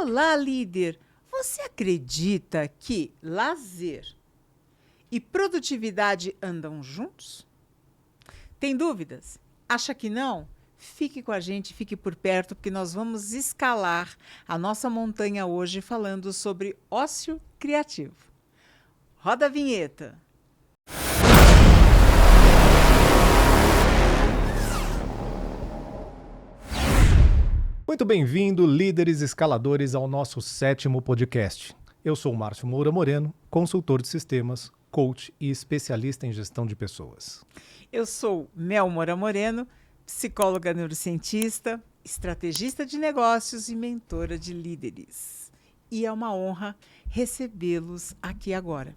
Olá, líder! Você acredita que lazer e produtividade andam juntos? Tem dúvidas? Acha que não? Fique com a gente, fique por perto, porque nós vamos escalar a nossa montanha hoje falando sobre ócio criativo. Roda a vinheta! Muito bem-vindo, líderes escaladores, ao nosso 7º podcast. Eu sou o Márcio Moura Moreno, consultor de sistemas, coach e especialista em gestão de pessoas. Eu sou Mel Moura Moreno, psicóloga neurocientista, estrategista de negócios e mentora de líderes. E é uma honra recebê-los aqui agora.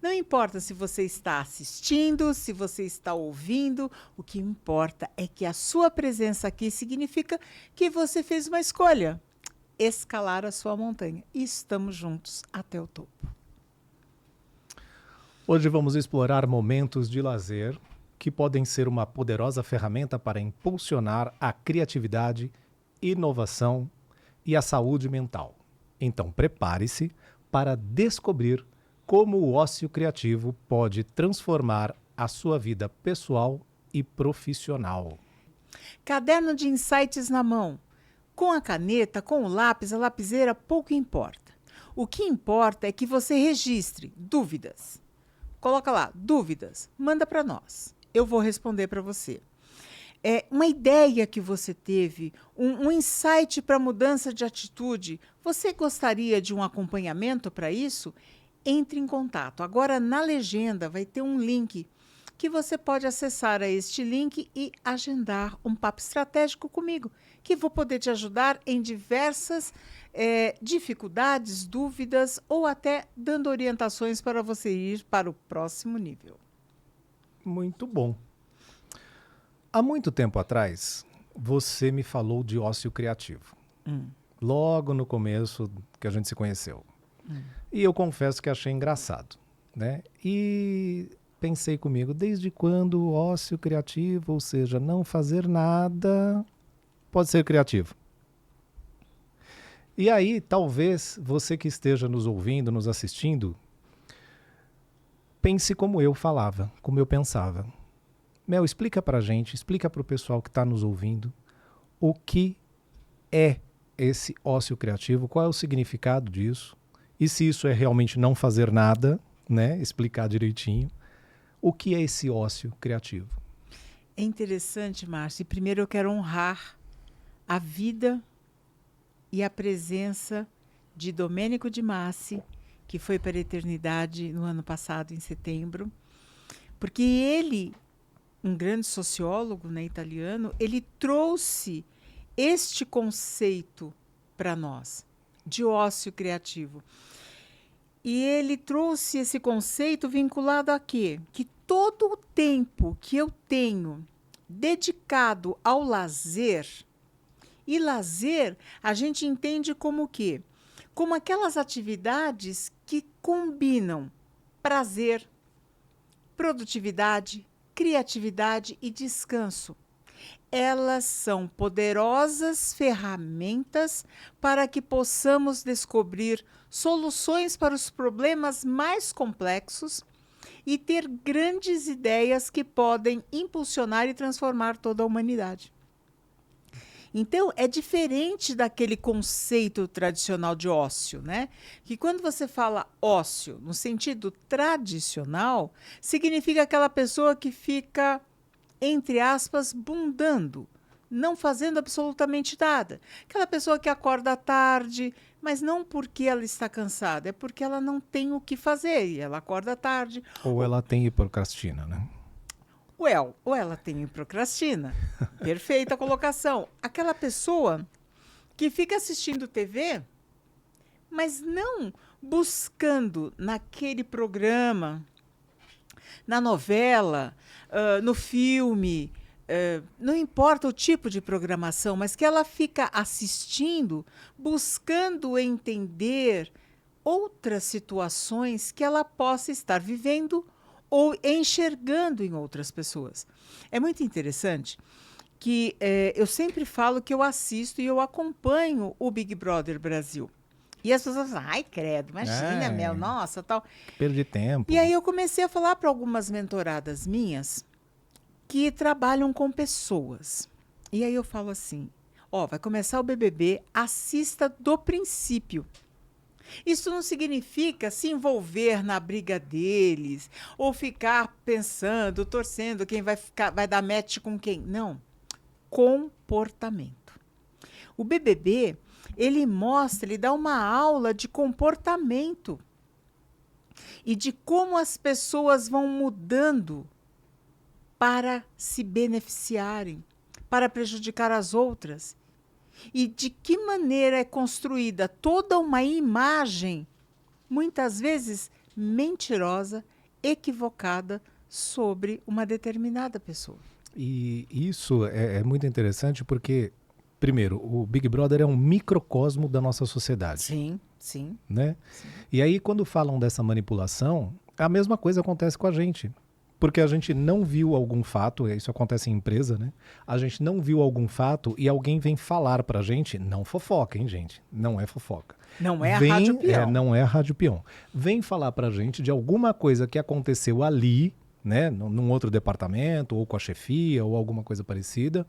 Não importa se você está assistindo, se você está ouvindo, o que importa é que a sua presença aqui significa que você fez uma escolha, escalar a sua montanha. E estamos juntos até o topo. Hoje vamos explorar momentos de lazer que podem ser uma poderosa ferramenta para impulsionar a criatividade, inovação e a saúde mental. Então prepare-se para descobrir como o ócio criativo pode transformar a sua vida pessoal e profissional. Caderno de insights na mão. Com a caneta, com o lápis, a lapiseira, pouco importa. O que importa é que você registre dúvidas. Coloca lá, dúvidas, manda para nós. Eu vou responder para você. Uma ideia que você teve, um insight para mudança de atitude. Você gostaria de um acompanhamento para isso? Entre em contato. Agora, na legenda, vai ter um link que você pode acessar a este link e agendar um papo estratégico comigo, que vou poder te ajudar em diversas dificuldades, dúvidas ou até dando orientações para você ir para o próximo nível. Muito bom. Há muito tempo atrás, você me falou de ócio criativo. Logo no começo que a gente se conheceu. E eu confesso que achei engraçado, né? E pensei comigo, desde quando o ócio criativo, ou seja, não fazer nada, pode ser criativo? E aí, talvez você que esteja nos ouvindo, nos assistindo, pense como eu falava, como eu pensava. Mel, explica pra gente, explica pro pessoal que está nos ouvindo, o que é esse ócio criativo, qual é o significado disso, e se isso é realmente não fazer nada, né? Explicar direitinho. O que é esse ócio criativo? É interessante, Márcio. Primeiro eu quero honrar a vida e a presença de Domênico de Masi, que foi para a eternidade no ano passado, em setembro, porque ele, um grande sociólogo, né, italiano, ele trouxe este conceito para nós, de ócio criativo. E ele trouxe esse conceito vinculado a quê? Que todo o tempo que eu tenho dedicado ao lazer, e lazer a gente entende como o quê? Como aquelas atividades que combinam prazer, produtividade, criatividade e descanso. Elas são poderosas ferramentas para que possamos descobrir soluções para os problemas mais complexos e ter grandes ideias que podem impulsionar e transformar toda a humanidade. Então, é diferente daquele conceito tradicional de ócio, né? Que quando você fala ócio, no sentido tradicional, significa aquela pessoa que fica, entre aspas, bundando, não fazendo absolutamente nada. Aquela pessoa que acorda à tarde, mas não porque ela está cansada, é porque ela não tem o que fazer e ela acorda à tarde. Ou ela tem e procrastina, né? Ou ela tem e procrastina. Perfeita colocação. Aquela pessoa que fica assistindo TV, mas não buscando naquele programa, na novela, no filme, não importa o tipo de programação, mas que ela fica assistindo, buscando entender outras situações que ela possa estar vivendo ou enxergando em outras pessoas. É muito interessante que eu sempre falo que eu assisto e eu acompanho o Big Brother Brasil. E as pessoas falam, ai, credo, imagina, Mel, nossa, tal. Perdi tempo. E aí eu comecei a falar para algumas mentoradas minhas que trabalham com pessoas. E aí eu falo assim, ó, vai começar o BBB, assista do princípio. Isso não significa se envolver na briga deles ou ficar pensando, torcendo quem vai dar match com quem. Não. Comportamento. O BBB, ele mostra, ele dá uma aula de comportamento e de como as pessoas vão mudando para se beneficiarem, para prejudicar as outras. E de que maneira é construída toda uma imagem, muitas vezes mentirosa, equivocada, sobre uma determinada pessoa. E isso é muito interessante porque, primeiro, o Big Brother é um microcosmo da nossa sociedade. Sim, sim. Né? Sim. E aí, quando falam dessa manipulação, a mesma coisa acontece com a gente. Porque a gente não viu algum fato, isso acontece em empresa, né? A gente não viu algum fato e alguém vem falar pra gente, não fofoca, hein, gente? Não é fofoca. Não é a Rádio Peão. Não é a Rádio Peão. Vem falar pra gente de alguma coisa que aconteceu ali, né? Num outro departamento, ou com a chefia, ou alguma coisa parecida.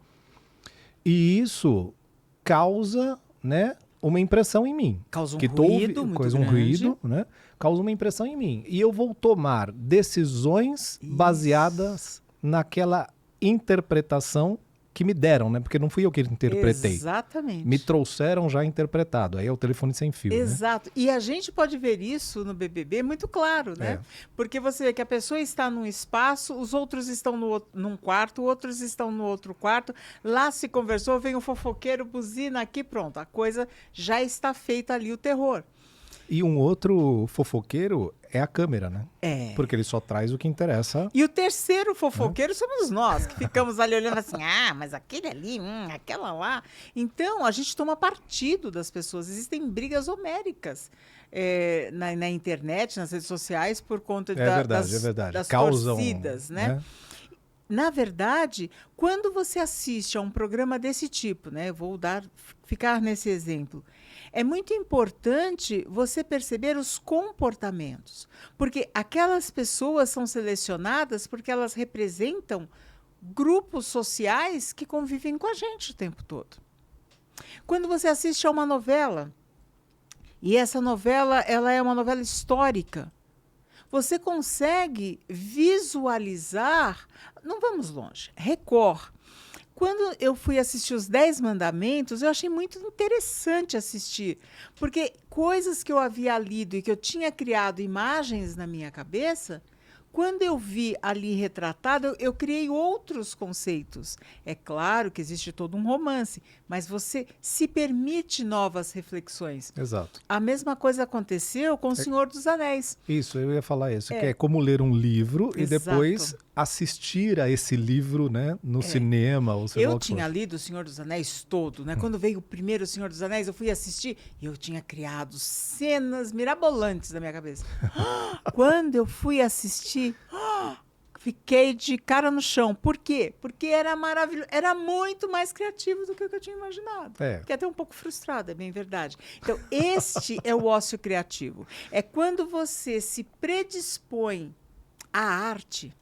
E isso causa, né, uma impressão em mim. Causa um ruído muito grande. Um ruído, né? Causa uma impressão em mim. E eu vou tomar decisões baseadas naquela interpretação que me deram, né? Porque não fui eu que interpretei. Exatamente. Me trouxeram já interpretado. Aí é o telefone sem fio. Exato. Né? E a gente pode ver isso no BBB muito claro, né? Porque você vê que a pessoa está num espaço, os outros estão num quarto, outros estão no outro quarto. Lá se conversou, vem o fofoqueiro, buzina aqui, pronto. A coisa já está feita ali, o terror. E um outro fofoqueiro é a câmera, né? É. Porque ele só traz o que interessa. E o terceiro fofoqueiro somos nós, que ficamos ali olhando assim, mas aquele ali, aquela lá. Então, a gente toma partido das pessoas. Existem brigas homéricas na internet, nas redes sociais, por conta das Causam, torcidas, né? Na verdade, quando você assiste a um programa desse tipo, né? Vou ficar nesse exemplo. É muito importante você perceber os comportamentos, porque aquelas pessoas são selecionadas porque elas representam grupos sociais que convivem com a gente o tempo todo. Quando você assiste a uma novela, e essa novela ela é uma novela histórica, você consegue visualizar, não vamos longe, Record. Quando eu fui assistir os 10 Mandamentos, eu achei muito interessante assistir, porque coisas que eu havia lido e que eu tinha criado imagens na minha cabeça, quando eu vi ali retratado, eu criei outros conceitos. É claro que existe todo um romance, mas você se permite novas reflexões. Exato. A mesma coisa aconteceu com O Senhor dos Anéis. Isso, eu ia falar isso, que é como ler um livro. Exato. E depois assistir a esse livro, né, no cinema. Ou seja, eu tinha lido O Senhor dos Anéis todo, né? Quando veio o primeiro O Senhor dos Anéis, eu fui assistir e eu tinha criado cenas mirabolantes na minha cabeça. Quando eu fui assistir, fiquei de cara no chão. Por quê? Porque era maravilhoso, era muito mais criativo do que eu tinha imaginado. Fiquei até um pouco frustrada, é bem verdade. Então, este é o ócio criativo. É quando você se predispõe à arte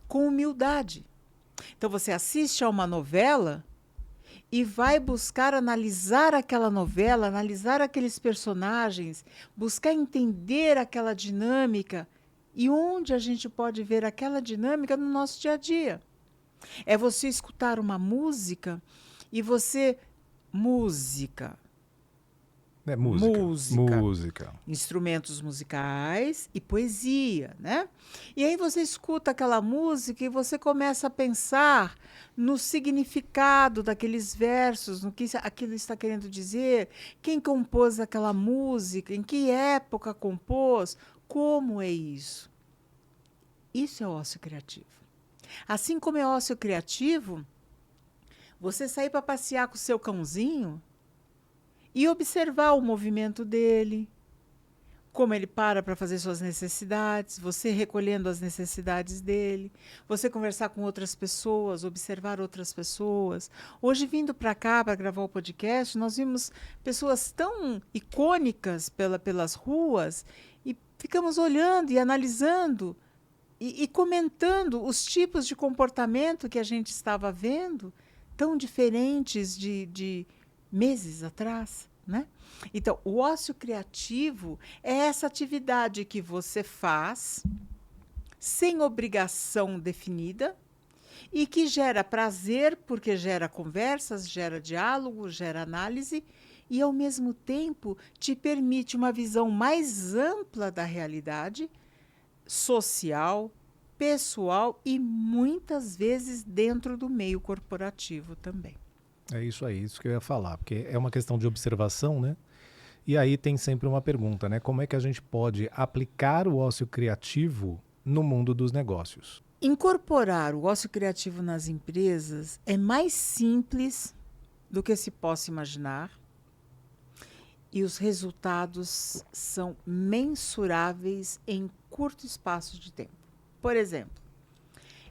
com humildade. Então, você assiste a uma novela e vai buscar analisar aquela novela, analisar aqueles personagens, buscar entender aquela dinâmica e onde a gente pode ver aquela dinâmica no nosso dia a dia. É você escutar uma música e você... Música. Música. Instrumentos musicais e poesia, né? E aí você escuta aquela música e você começa a pensar no significado daqueles versos, no que aquilo está querendo dizer, quem compôs aquela música, em que época compôs, como é isso? Isso é ócio criativo. Assim como é ócio criativo, você sair para passear com o seu cãozinho e observar o movimento dele, como ele para fazer suas necessidades, você recolhendo as necessidades dele, você conversar com outras pessoas, observar outras pessoas. Hoje, vindo para cá para gravar o podcast, nós vimos pessoas tão icônicas pelas ruas e ficamos olhando e analisando e comentando os tipos de comportamento que a gente estava vendo, tão diferentes de meses atrás, né? Então, o ócio criativo é essa atividade que você faz sem obrigação definida e que gera prazer, porque gera conversas, gera diálogo, gera análise e, ao mesmo tempo, te permite uma visão mais ampla da realidade social, pessoal e, muitas vezes, dentro do meio corporativo também. É isso que eu ia falar, porque é uma questão de observação, né? E aí tem sempre uma pergunta, né? Como é que a gente pode aplicar o ócio criativo no mundo dos negócios? Incorporar o ócio criativo nas empresas é mais simples do que se possa imaginar e os resultados são mensuráveis em curto espaço de tempo. Por exemplo,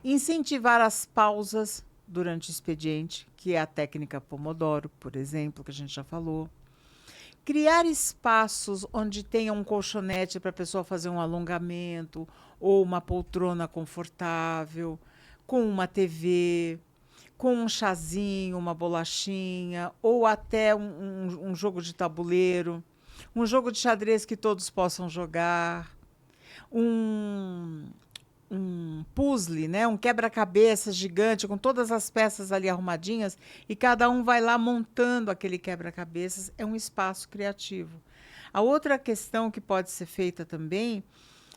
incentivar as pausas durante o expediente, que é a técnica Pomodoro, por exemplo, que a gente já falou. Criar espaços onde tenha um colchonete para a pessoa fazer um alongamento ou uma poltrona confortável, com uma TV, com um chazinho, uma bolachinha, ou até um jogo de tabuleiro, um jogo de xadrez que todos possam jogar, um puzzle, né? Um quebra-cabeça gigante com todas as peças ali arrumadinhas e cada um vai lá montando aquele quebra-cabeças. É um espaço criativo. A outra questão que pode ser feita também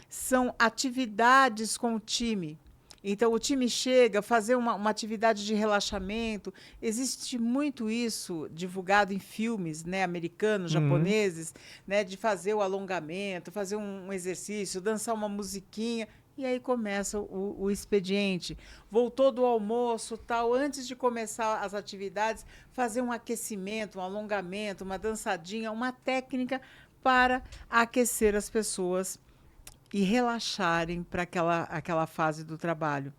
são atividades com o time. Então, o time chega a fazer uma atividade de relaxamento. Existe muito isso divulgado em filmes, né, americanos, japoneses, né, de fazer o alongamento, fazer um exercício, dançar uma musiquinha. E aí começa o expediente. Voltou do almoço, tal, antes de começar as atividades, fazer um aquecimento, um alongamento, uma dançadinha, uma técnica para aquecer as pessoas e relaxarem para aquela fase do trabalho.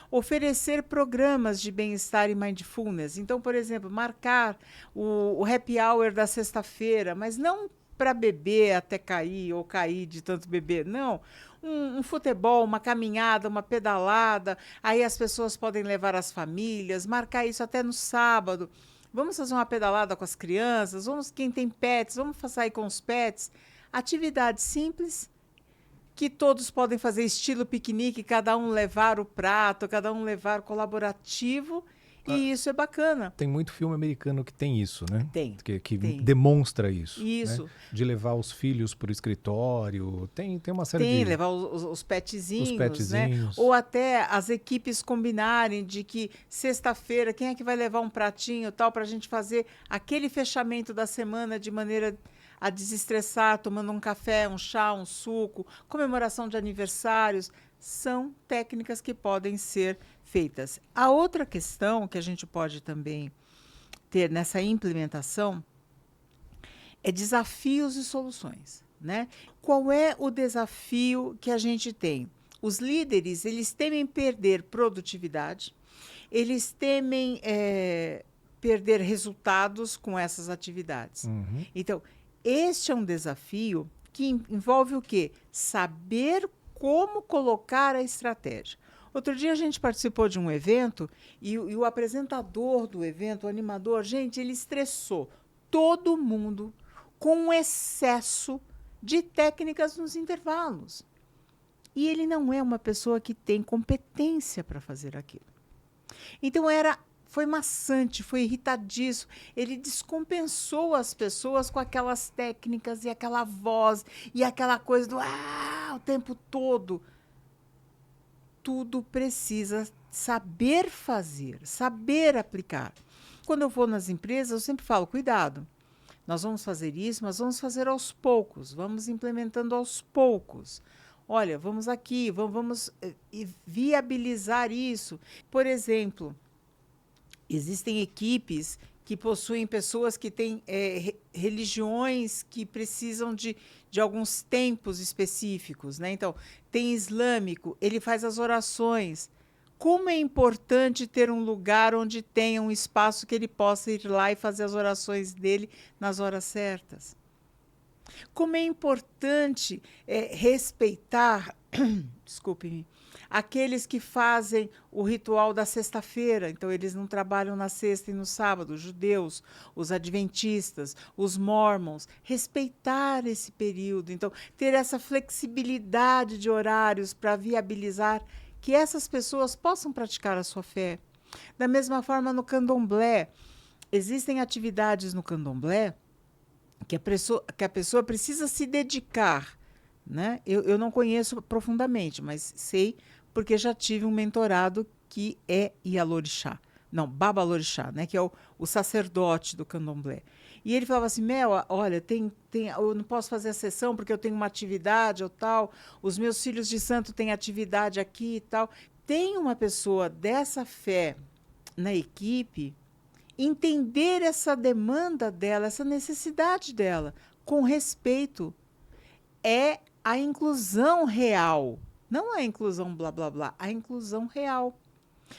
Oferecer programas de bem-estar e mindfulness. Então, por exemplo, marcar o happy hour da sexta-feira, mas não para beber até cair ou cair de tanto beber, não. Um futebol, uma caminhada, uma pedalada, aí as pessoas podem levar as famílias, marcar isso até no sábado. Vamos fazer uma pedalada com as crianças, quem tem pets, vamos sair com os pets. Atividades simples, que todos podem fazer estilo piquenique, cada um levar o prato, cada um levar colaborativo, e isso é bacana. Tem muito filme americano que tem isso, né? Tem. Que tem. demonstra isso. Isso. Né? De levar os filhos para o escritório. Tem uma série de... levar os petzinhos, os petzinhos. Né? Ou até as equipes combinarem de que sexta-feira, quem é que vai levar um pratinho tal para a gente fazer aquele fechamento da semana de maneira a desestressar, tomando um café, um chá, um suco, comemoração de aniversários. São técnicas que podem ser feitas. A outra questão que a gente pode também ter nessa implementação é desafios e soluções, né? Qual é o desafio que a gente tem? Os líderes, eles temem perder produtividade, eles temem perder resultados com essas atividades. Então, este é um desafio que envolve o quê? Saber como colocar a estratégia. Outro dia a gente participou de um evento e o apresentador do evento, o animador, gente, ele estressou todo mundo com um excesso de técnicas nos intervalos. E ele não é uma pessoa que tem competência para fazer aquilo. Então foi maçante, foi irritadiço. Ele descompensou as pessoas com aquelas técnicas e aquela voz e aquela coisa do o tempo todo. Tudo precisa saber fazer, saber aplicar. Quando eu vou nas empresas, eu sempre falo, cuidado. Nós vamos fazer isso, mas vamos fazer aos poucos, vamos implementando aos poucos. Olha, vamos aqui, vamos viabilizar isso. Por exemplo, Existem equipes que possuem pessoas que têm religiões que precisam de alguns tempos específicos, né? Então, tem islâmico, ele faz as orações. Como é importante ter um lugar onde tenha um espaço que ele possa ir lá e fazer as orações dele nas horas certas. Como é importante respeitar, desculpe-me, aqueles que fazem o ritual da sexta-feira. Então, eles não trabalham na sexta e no sábado. Os judeus, os adventistas, os mormons. Respeitar esse período. Então, ter essa flexibilidade de horários para viabilizar que essas pessoas possam praticar a sua fé. Da mesma forma, no candomblé, existem atividades no candomblé que a pessoa precisa se dedicar, né? Eu não conheço profundamente, mas sei porque já tive um mentorado que é Ialorixá. Não, Babalorixá, né? Que é o sacerdote do candomblé. E ele falava assim, Mel, olha, eu não posso fazer a sessão porque eu tenho uma atividade ou tal, os meus filhos de santo têm atividade aqui e tal. Tem uma pessoa dessa fé na equipe, entender essa demanda dela, essa necessidade dela, com respeito, é a inclusão real. Não a inclusão blá, blá, blá, a inclusão real.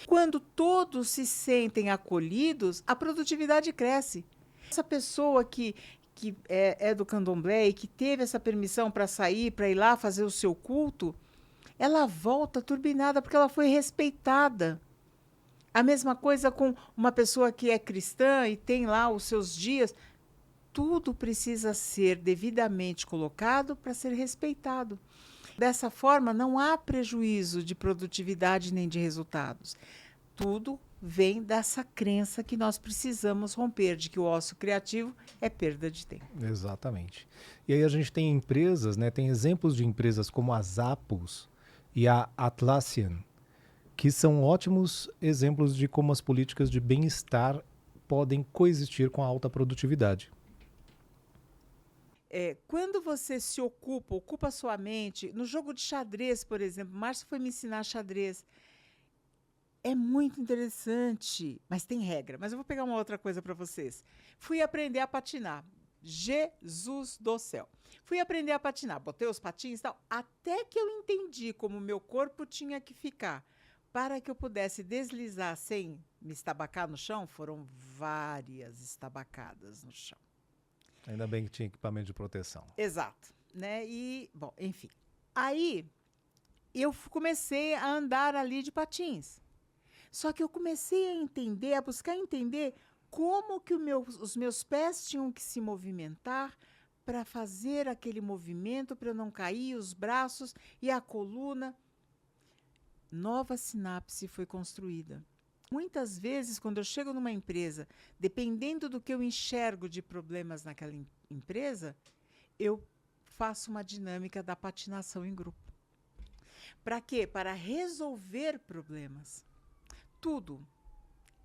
Quando todos se sentem acolhidos, a produtividade cresce. Essa pessoa que é do candomblé e que teve essa permissão para sair, para ir lá fazer o seu culto, ela volta turbinada porque ela foi respeitada. A mesma coisa com uma pessoa que é cristã e tem lá os seus dias. Tudo precisa ser devidamente colocado para ser respeitado. Dessa forma, não há prejuízo de produtividade nem de resultados. Tudo vem dessa crença que nós precisamos romper, de que o ócio criativo é perda de tempo. Exatamente. E aí a gente tem empresas, né, tem exemplos de empresas como a Zappos e a Atlassian, que são ótimos exemplos de como as políticas de bem-estar podem coexistir com a alta produtividade. Quando você se ocupa a sua mente, no jogo de xadrez, por exemplo, Márcio foi me ensinar xadrez. É muito interessante, mas tem regra. Mas eu vou pegar uma outra coisa para vocês. Fui aprender a patinar. Jesus do céu. Fui aprender a patinar, botei os patins e tal, até que eu entendi como o meu corpo tinha que ficar para que eu pudesse deslizar sem me estabacar no chão. Foram várias estabacadas no chão. Ainda bem que tinha equipamento de proteção. Exato, né? E, bom, enfim. Aí eu comecei a andar ali de patins. Só que eu comecei a entender, a buscar entender como que os meus pés tinham que se movimentar para fazer aquele movimento, para eu não cair, os braços e a coluna. Nova sinapse foi construída. Muitas vezes, quando eu chego numa empresa, dependendo do que eu enxergo de problemas naquela empresa, eu faço uma dinâmica da patinação em grupo. Para quê? Para resolver problemas. Tudo,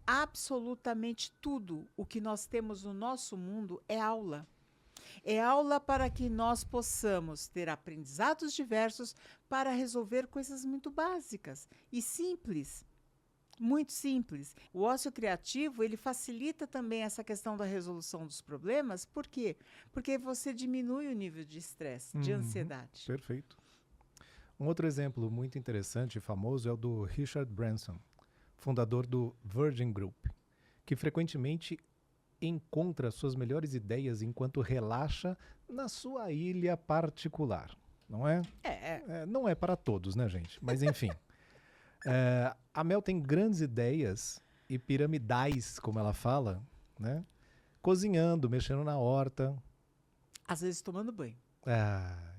absolutamente tudo o que nós temos no nosso mundo é aula. É aula para que nós possamos ter aprendizados diversos para resolver coisas muito básicas e simples. Muito simples. O ócio criativo, ele facilita também essa questão da resolução dos problemas. Por quê? Porque você diminui o nível de estresse, de ansiedade. Perfeito. Um outro exemplo muito interessante e famoso é o do Richard Branson, fundador do Virgin Group, que frequentemente encontra suas melhores ideias enquanto relaxa na sua ilha particular. Não é? Não é para todos, né, gente? Mas enfim. A Mel tem grandes ideias e piramidais, como ela fala, né? Cozinhando, mexendo na horta. Às vezes tomando banho.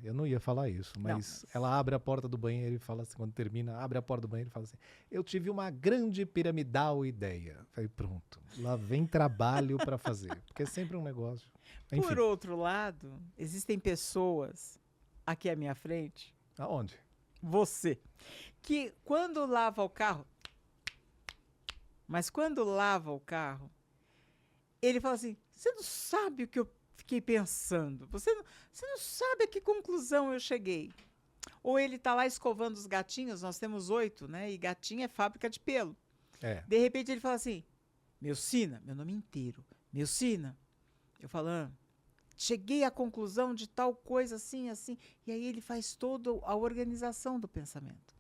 Eu não ia falar isso, mas ela abre a porta do banheiro e fala assim, quando termina, abre a porta do banheiro e fala assim, eu tive uma grande piramidal ideia. Falei, pronto, lá vem trabalho para fazer, porque é sempre um negócio. Enfim. Por outro lado, existem pessoas aqui à minha frente. Aonde? Você. Que quando lava o carro, ele fala assim, você não sabe o que eu fiquei pensando, você não sabe a que conclusão eu cheguei. Ou ele está lá escovando os gatinhos, nós temos 8, né? E gatinho é fábrica de pelo. De repente ele fala assim, Meucina, meu nome inteiro. Meucina. Eu falando, cheguei à conclusão de tal coisa assim, assim. E aí ele faz toda a organização do pensamento.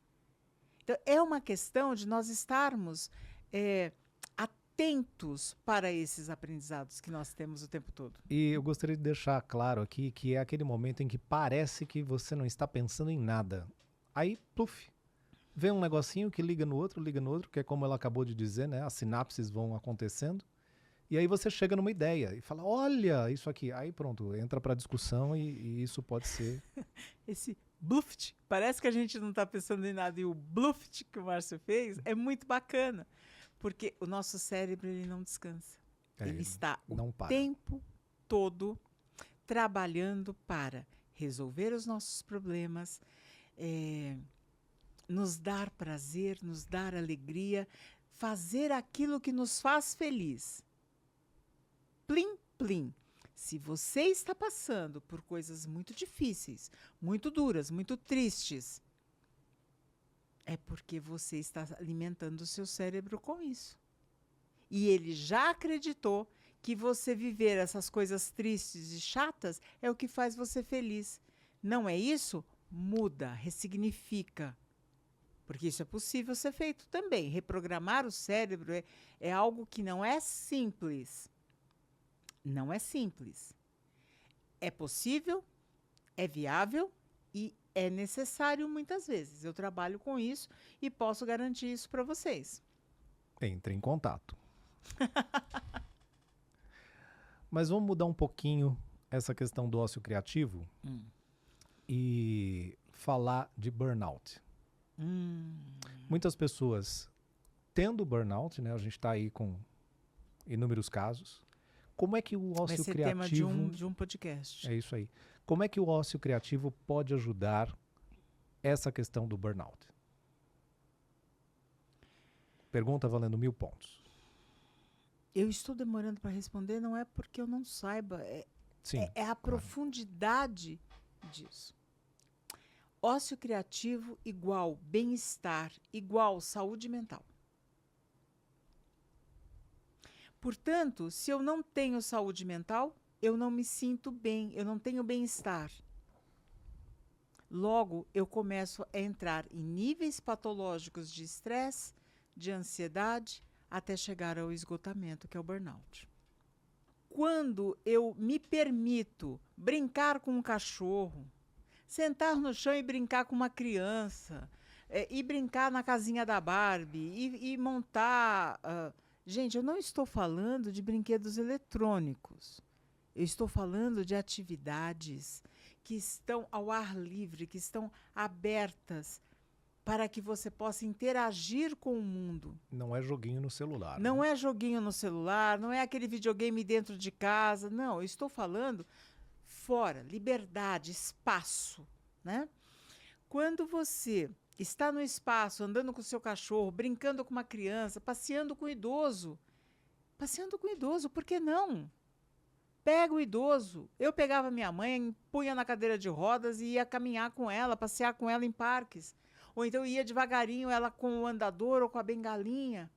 Então, é uma questão de nós estarmos atentos para esses aprendizados que nós temos o tempo todo. E eu gostaria de deixar claro aqui que é aquele momento em que parece que você não está pensando em nada. Aí, pluf, vem um negocinho que liga no outro, que é como ela acabou de dizer, né? As sinapses vão acontecendo. E aí você chega numa ideia e fala, olha, isso aqui. Aí pronto, entra para discussão e isso pode ser... Esse bluft, parece que a gente não está pensando em nada. E o bluft que o Márcio fez é muito bacana. Porque o nosso cérebro ele não descansa. Ele está o tempo todo trabalhando para resolver os nossos problemas, nos dar prazer, nos dar alegria, fazer aquilo que nos faz feliz. Plim, plim. Se você está passando por coisas muito difíceis, muito duras, muito tristes, é porque você está alimentando o seu cérebro com isso. E ele já acreditou que você viver essas coisas tristes e chatas é o que faz você feliz. Não é isso? Muda, ressignifica. Porque isso é possível ser feito também. Reprogramar o cérebro é algo que não é simples. Não é simples. É possível, é viável e é necessário muitas vezes. Eu trabalho com isso e posso garantir isso para vocês. Entre em contato. Mas vamos mudar um pouquinho essa questão do ócio criativo e falar de burnout. Muitas pessoas tendo burnout, né? A gente está aí com inúmeros casos. Como é que o ócio criativo... Vai ser tema de um podcast. É isso aí. Como é que o ócio criativo pode ajudar essa questão do burnout? Pergunta valendo 1000 pontos. Eu estou demorando para responder, não é porque eu não saiba, é a profundidade disso. Ócio criativo igual bem-estar, igual saúde mental. Portanto, se eu não tenho saúde mental, eu não me sinto bem, eu não tenho bem-estar. Logo, eu começo a entrar em níveis patológicos de estresse, de ansiedade, até chegar ao esgotamento, que é o burnout. Quando eu me permito brincar com um cachorro, sentar no chão e brincar com uma criança, e brincar na casinha da Barbie, e montar... Gente, eu não estou falando de brinquedos eletrônicos. Eu estou falando de atividades que estão ao ar livre, que estão abertas para que você possa interagir com o mundo. Não é joguinho no celular. Não é joguinho no celular, não é aquele videogame dentro de casa. Não, eu estou falando fora, liberdade, espaço, né? Quando você está no espaço, andando com o seu cachorro, brincando com uma criança, passeando com o idoso. Passeando com o idoso, por que não? Pega o idoso. Eu pegava minha mãe, punha na cadeira de rodas e ia caminhar com ela, passear com ela em parques. Ou então ia devagarinho, ela com o andador ou com a bengalinha.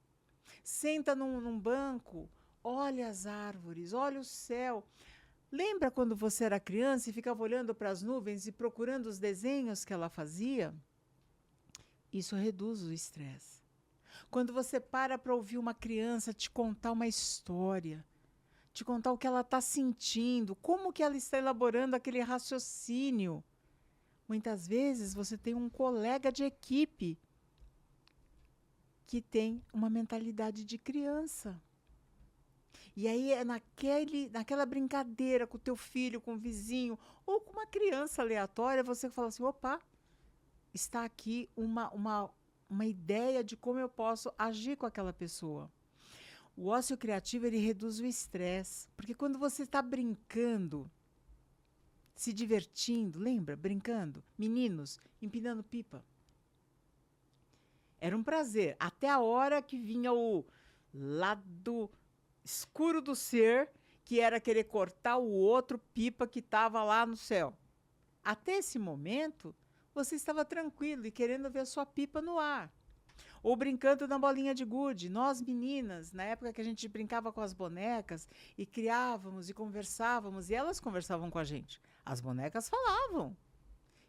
Senta num banco, olha as árvores, olha o céu. Lembra quando você era criança e ficava olhando para as nuvens e procurando os desenhos que ela fazia? Isso reduz o estresse. Quando você para ouvir uma criança te contar uma história, te contar o que ela está sentindo, como que ela está elaborando aquele raciocínio. Muitas vezes você tem um colega de equipe que tem uma mentalidade de criança. E aí é naquela brincadeira com o teu filho, com o vizinho, ou com uma criança aleatória, você fala assim, opa, está aqui uma ideia de como eu posso agir com aquela pessoa. O ócio criativo, ele reduz o estresse, porque quando você está brincando, se divertindo, lembra? Brincando, meninos, empinando pipa. Era um prazer, até a hora que vinha o lado escuro do ser, que era querer cortar o outro pipa que estava lá no céu. Até esse momento, você estava tranquilo e querendo ver a sua pipa no ar. Ou brincando na bolinha de gude. Nós, meninas, na época que a gente brincava com as bonecas e criávamos e conversávamos, e elas conversavam com a gente. As bonecas falavam.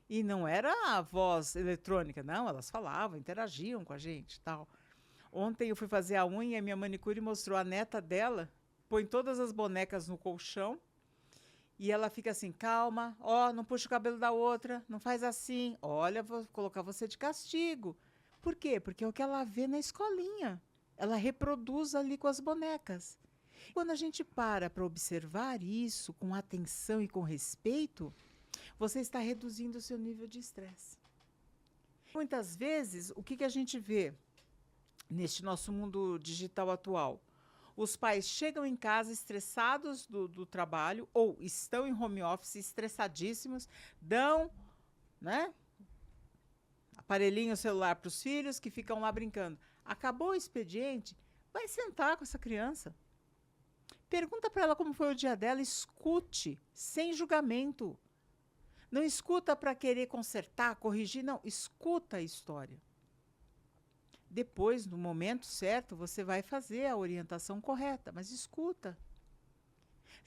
E não era a voz eletrônica, não, elas falavam, interagiam com a gente e tal. Ontem eu fui fazer a unha e a minha manicure mostrou a neta dela, põe todas as bonecas no colchão e ela fica assim, calma, ó, não puxa o cabelo da outra, não faz assim, olha, vou colocar você de castigo. Por quê? Porque é o que ela vê na escolinha. Ela reproduz ali com as bonecas. Quando a gente para observar isso com atenção e com respeito, você está reduzindo o seu nível de estresse. Muitas vezes, o que a gente vê neste nosso mundo digital atual? Os pais chegam em casa estressados do trabalho ou estão em home office estressadíssimos, dão, né, aparelhinho celular para os filhos que ficam lá brincando. Acabou o expediente, vai sentar com essa criança. Pergunta para ela como foi o dia dela, escute, sem julgamento. Não escuta para querer consertar, corrigir, não. Escuta a história. Depois, no momento certo, você vai fazer a orientação correta, mas escuta.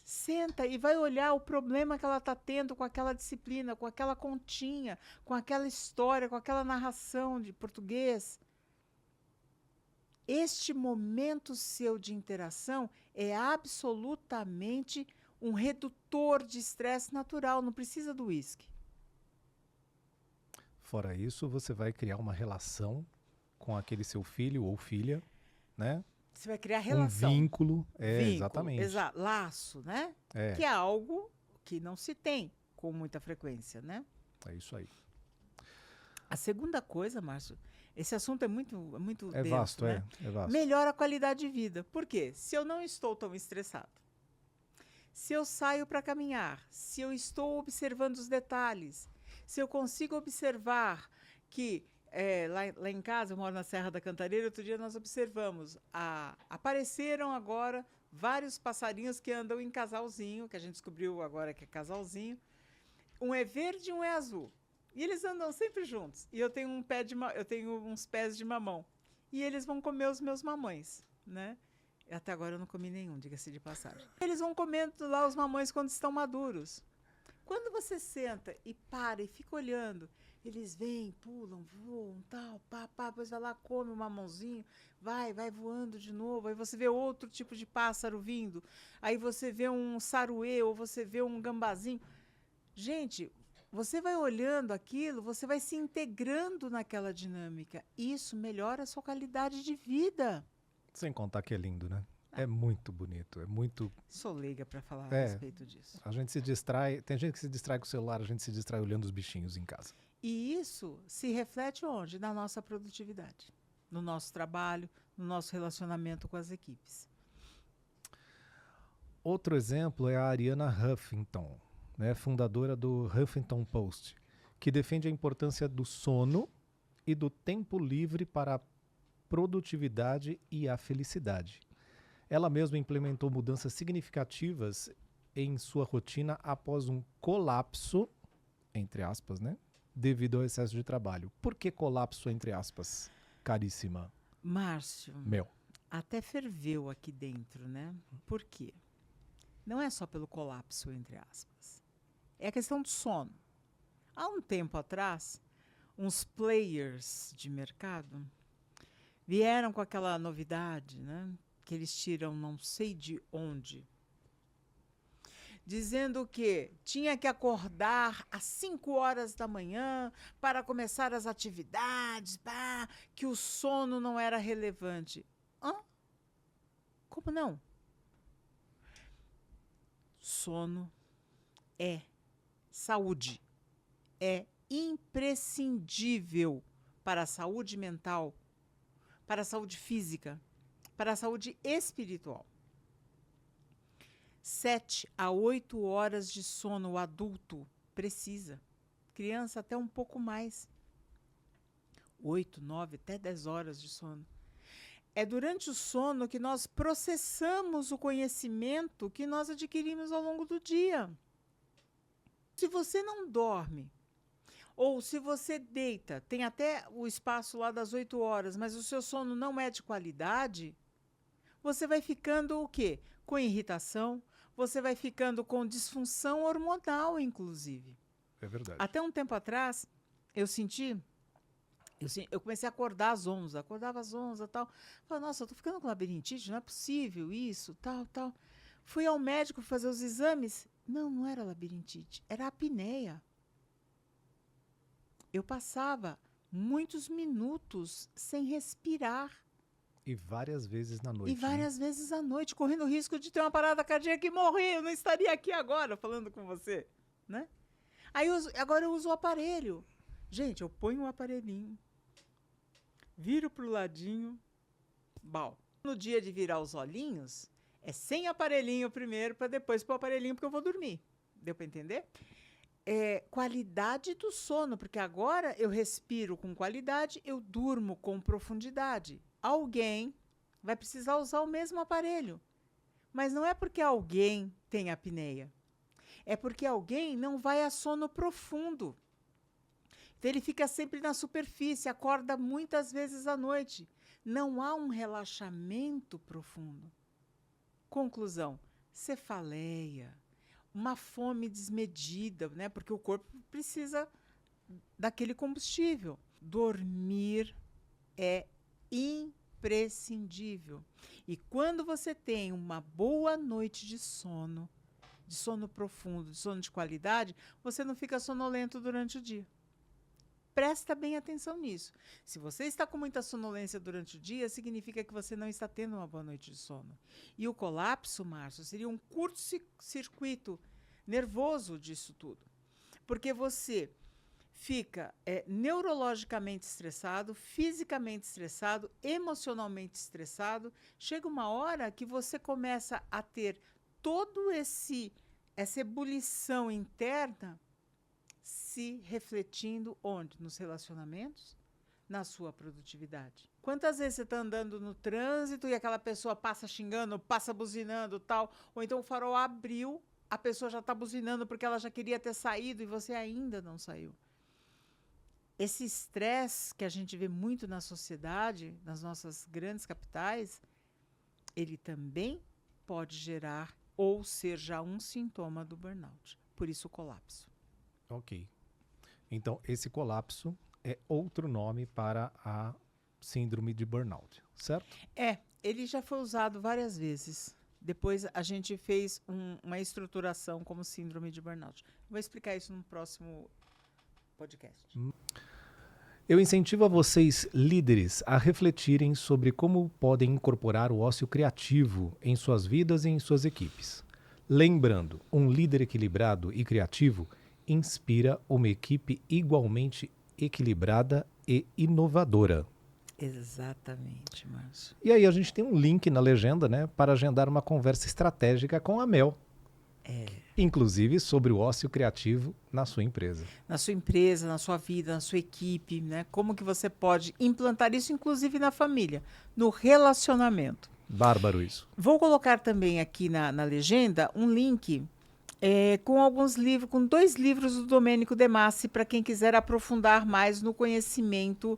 Senta e vai olhar o problema que ela está tendo com aquela disciplina, com aquela continha, com aquela história, com aquela narração de português. Este momento seu de interação é absolutamente um redutor de estresse natural, não precisa do uísque. Fora isso, você vai criar uma relação com aquele seu filho ou filha, né? Você vai criar relação. Um vínculo, exatamente. Laço, né? É. Que é algo que não se tem com muita frequência, né? É isso aí. A segunda coisa, Márcio, esse assunto é muito denso, vasto, né? É vasto. Melhora a qualidade de vida. Por quê? Se eu não estou tão estressado, se eu saio para caminhar, se eu estou observando os detalhes, se eu consigo observar que lá em casa, eu moro na Serra da Cantareira, outro dia nós observamos, apareceram agora vários passarinhos que andam em casalzinho, que a gente descobriu agora que é casalzinho. Um é verde e um é azul. E eles andam sempre juntos. E eu tenho uns pés de mamão. E eles vão comer os meus mamões, né? Até agora eu não comi nenhum, diga-se de passagem. Eles vão comendo lá os mamões quando estão maduros. Quando você senta e para e fica olhando, eles vêm, pulam, voam, tal, depois vai lá, come um mamãozinho, vai voando de novo, aí você vê outro tipo de pássaro vindo, aí você vê um saruê ou você vê um gambazinho. Gente, você vai olhando aquilo, você vai se integrando naquela dinâmica. Isso melhora a sua qualidade de vida. Sem contar que é lindo, né? É muito bonito, é muito... Sou leiga para falar a respeito disso. A gente se distrai, tem gente que se distrai com o celular, a gente se distrai olhando os bichinhos em casa. E isso se reflete onde? Na nossa produtividade, no nosso trabalho, no nosso relacionamento com as equipes. Outro exemplo é a Arianna Huffington, né, fundadora do Huffington Post, que defende a importância do sono e do tempo livre para a produtividade e a felicidade. Ela mesma implementou mudanças significativas em sua rotina após um colapso, entre aspas, né, devido ao excesso de trabalho. Por que colapso, entre aspas, caríssima? Márcio, até ferveu aqui dentro, né? Por quê? Não é só pelo colapso, entre aspas. É a questão do sono. Há um tempo atrás, uns players de mercado vieram com aquela novidade, né? Que eles tiram não sei de onde, dizendo que tinha que acordar às 5 horas da manhã para começar as atividades, que o sono não era relevante. Hã? Como não? Sono é saúde. É imprescindível para a saúde mental, para a saúde física, para a saúde espiritual. 7 a 8 horas de sono o adulto precisa. Criança até um pouco mais. 8, 9, até 10 horas de sono. É durante o sono que nós processamos o conhecimento que nós adquirimos ao longo do dia. Se você não dorme, Ou se você deita, tem até o espaço lá das 8 horas, mas o seu sono não é de qualidade, você vai ficando o quê? Com irritação, você vai ficando com disfunção hormonal, inclusive. É verdade. Até um tempo atrás, eu comecei a acordar às 11, acordava às 11 e tal. Falei, nossa, eu tô ficando com labirintite, não é possível isso, tal. Fui ao médico fazer os exames. Não era labirintite, era apneia. Eu passava muitos minutos sem respirar. E várias vezes na noite. E várias vezes à noite, correndo o risco de ter uma parada cardíaca e morrer. Eu não estaria aqui agora falando com você, né? Aí agora eu uso o aparelho. Gente, eu ponho o aparelhinho, viro pro ladinho, bal. No dia de virar os olhinhos, é sem aparelhinho primeiro, para depois pôr o aparelhinho, porque eu vou dormir. Deu para entender? Qualidade do sono, porque agora eu respiro com qualidade, eu durmo com profundidade. Alguém vai precisar usar o mesmo aparelho. Mas não é porque alguém tem apneia. É porque alguém não vai a sono profundo. Então ele fica sempre na superfície, acorda muitas vezes à noite. Não há um relaxamento profundo. Conclusão: cefaleia, uma fome desmedida, né? Porque o corpo precisa daquele combustível. Dormir é imprescindível. E quando você tem uma boa noite de sono profundo, de sono de qualidade, você não fica sonolento durante o dia. Presta bem atenção nisso. Se você está com muita sonolência durante o dia, significa que você não está tendo uma boa noite de sono. E o colapso, Márcio, seria um curto-circuito nervoso disso tudo. Porque você fica neurologicamente estressado, fisicamente estressado, emocionalmente estressado. Chega uma hora que você começa a ter todo essa ebulição interna se refletindo onde? Nos relacionamentos, na sua produtividade. Quantas vezes você está andando no trânsito e aquela pessoa passa xingando, passa buzinando, tal, ou então o farol abriu, a pessoa já está buzinando porque ela já queria ter saído e você ainda não saiu. Esse estresse que a gente vê muito na sociedade, nas nossas grandes capitais, ele também pode gerar ou ser já um sintoma do burnout. Por isso o colapso. Ok. Então, esse colapso é outro nome para a síndrome de burnout, certo? Ele já foi usado várias vezes. Depois a gente fez uma estruturação como síndrome de burnout. Vou explicar isso no próximo podcast. Eu incentivo a vocês, líderes, a refletirem sobre como podem incorporar o ócio criativo em suas vidas e em suas equipes. Lembrando, um líder equilibrado e criativo inspira uma equipe igualmente equilibrada e inovadora. Exatamente, Márcio. E aí a gente tem um link na legenda, né, para agendar uma conversa estratégica com a Mel. Inclusive sobre o ócio criativo na sua empresa. Na sua empresa, na sua vida, na sua equipe, né? Como que você pode implantar isso, inclusive na família, no relacionamento. Bárbaro isso. Vou colocar também aqui na legenda um link com alguns livros, com 2 livros do Domênico De Masi, para quem quiser aprofundar mais no conhecimento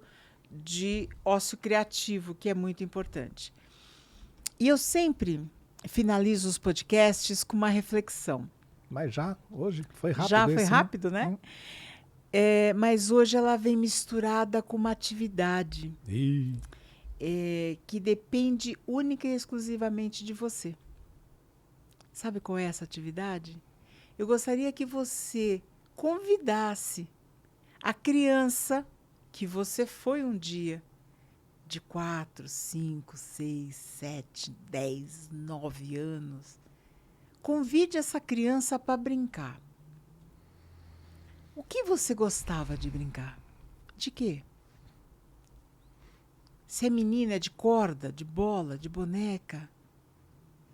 de ócio criativo, que é muito importante. E eu sempre finalizo os podcasts com uma reflexão. Mas já, hoje, foi rápido. Já foi rápido, né? Mas hoje ela vem misturada com uma atividade que depende única e exclusivamente de você. Sabe qual é essa atividade? Eu gostaria que você convidasse a criança que você foi um dia, de 4, 5, 6, 7, 10, 9 anos. Convide essa criança para brincar. O que você gostava de brincar? De quê? Se é menina, é de corda, de bola, de boneca.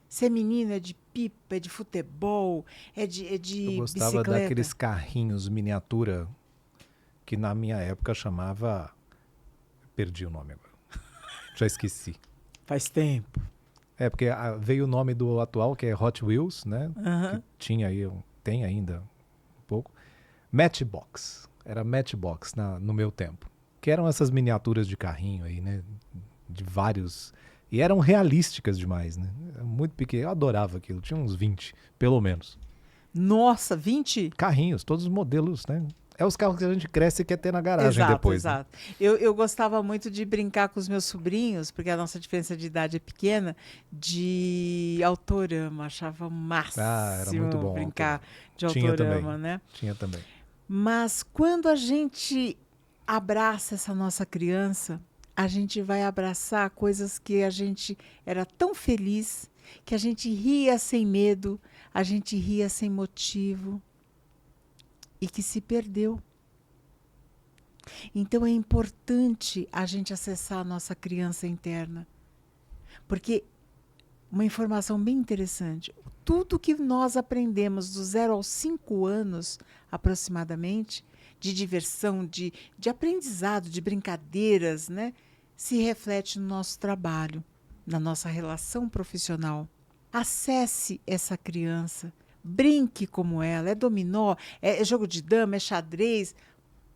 Se é menino, é de pipa, é de futebol, é de bicicleta. Eu gostava daqueles carrinhos miniatura que na minha época chamava... Perdi o nome agora. Já esqueci. Faz tempo. Porque veio o nome do atual, que é Hot Wheels, né? Uhum. Que tinha aí, tem ainda um pouco. Matchbox. Era Matchbox no meu tempo. Que eram essas miniaturas de carrinho aí, né? De vários... E eram realísticas demais, né? Era muito pequeno. Eu adorava aquilo. Tinha uns 20, pelo menos. Nossa, 20? Carrinhos, todos os modelos, né? É os carros que a gente cresce e quer ter na garagem Exato, depois. exato. Né? Eu gostava muito de brincar com os meus sobrinhos, porque a nossa diferença de idade é pequena, de Autorama. Achava o Era muito máximo bom. brincar de Tinha Autorama, também. né? Tinha também. Mas quando a gente abraça essa nossa criança, a gente vai abraçar coisas que a gente era tão feliz, que a gente ria sem medo, a gente ria sem motivo e que se perdeu. Então é importante a gente acessar a nossa criança interna, porque uma informação bem interessante, tudo que nós aprendemos do 0 aos 5 anos, aproximadamente, de diversão, de aprendizado, de brincadeiras, né, se reflete no nosso trabalho, na nossa relação profissional. Acesse essa criança, brinque como ela, é dominó, é jogo de dama, é xadrez.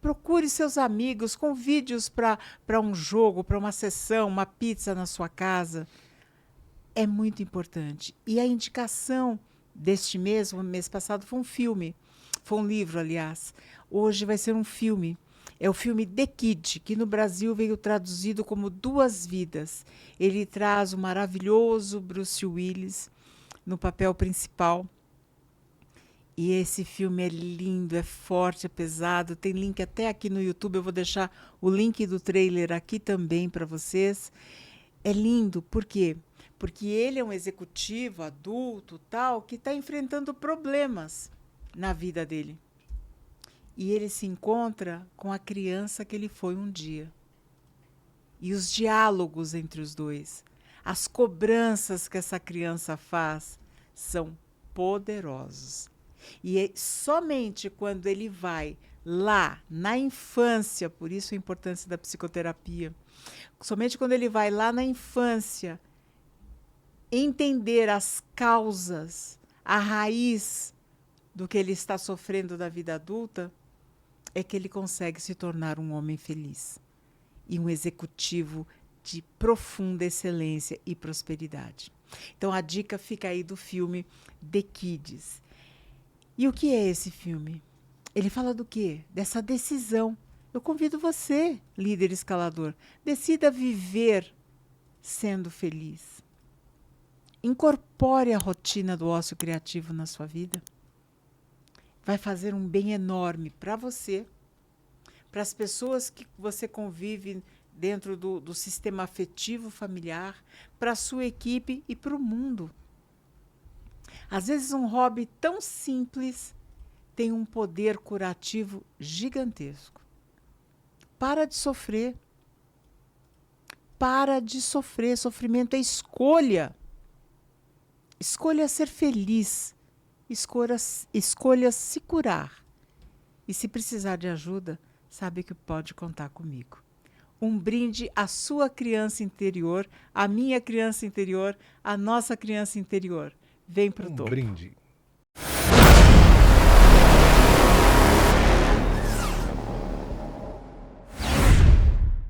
Procure seus amigos, convide-os para um jogo, para uma sessão, uma pizza na sua casa. É muito importante. E a indicação deste mês, o mês passado, foi um filme. Foi um livro, aliás. Hoje vai ser um filme. É o filme The Kid, que no Brasil veio traduzido como Duas Vidas. Ele traz o maravilhoso Bruce Willis no papel principal. E esse filme é lindo, é forte, é pesado. Tem link até aqui no YouTube. Eu vou deixar o link do trailer aqui também para vocês. É lindo, por quê? Porque ele é um executivo adulto, tal, que está enfrentando problemas na vida dele. E ele se encontra com a criança que ele foi um dia. E os diálogos entre os dois, as cobranças que essa criança faz, são poderosos. E é somente quando ele vai lá na infância, por isso a importância da psicoterapia, somente quando ele vai lá na infância entender as causas, a raiz do que ele está sofrendo da vida adulta, é que ele consegue se tornar um homem feliz e um executivo de profunda excelência e prosperidade. Então a dica fica aí do filme The Kids. E o que é esse filme? Ele fala do quê? Dessa decisão. Eu convido você, líder escalador, decida viver sendo feliz. Incorpore a rotina do ócio criativo na sua vida. Vai fazer um bem enorme para você, para as pessoas que você convive dentro do sistema afetivo familiar, para a sua equipe e para o mundo. Às vezes um hobby tão simples tem um poder curativo gigantesco. Para de sofrer. Para de sofrer. Sofrimento é escolha. Escolha ser feliz. Escolha se curar. E se precisar de ajuda, sabe que pode contar comigo. Um brinde à sua criança interior, à minha criança interior, à nossa criança interior. Vem pro topo. Brinde.